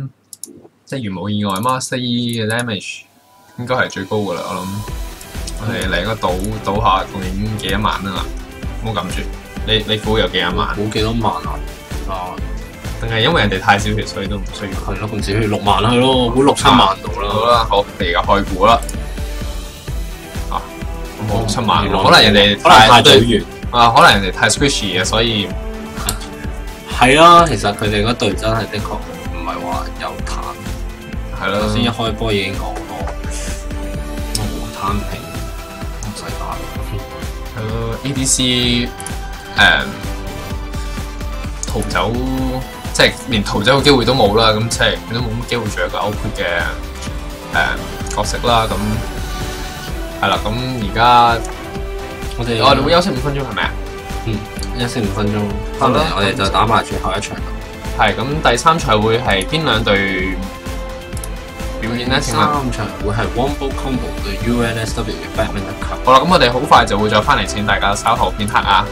即係如無意外 ，Master E 嘅 damage 應該係最高噶啦，我諗。我哋嚟個賭下，究竟幾多萬啊？唔好撳住，你估有幾多萬？估幾多萬啊？定係因為人哋太少血，所以都唔需要。係咯，咁少血6萬去咯，估6、7萬度啦。好啦，好，你而家開估啦。冇7萬，可能人哋太隊員可能人哋太 squishy 嘅，所以係啊。其實佢哋嗰隊真係的確唔係話有彈，係咯。頭先一開波已經講過，攤平唔使打。係咯 ，ADC 逃走，即係連逃走嘅機會都冇啦。咁即係佢都冇乜機會做一個 output 嘅角色啦。咁係啦，咁而家我哋會休息5分鐘係咪啊？休息5分鐘，翻嚟我哋就打埋最後一場。係咁，第3場會係邊兩隊表演咧？第3場會係 Wombo Combo 對 UNSW 嘅 Badminton Cup。好啦，咁我哋好快就會再翻嚟，請大家稍後片刻啊！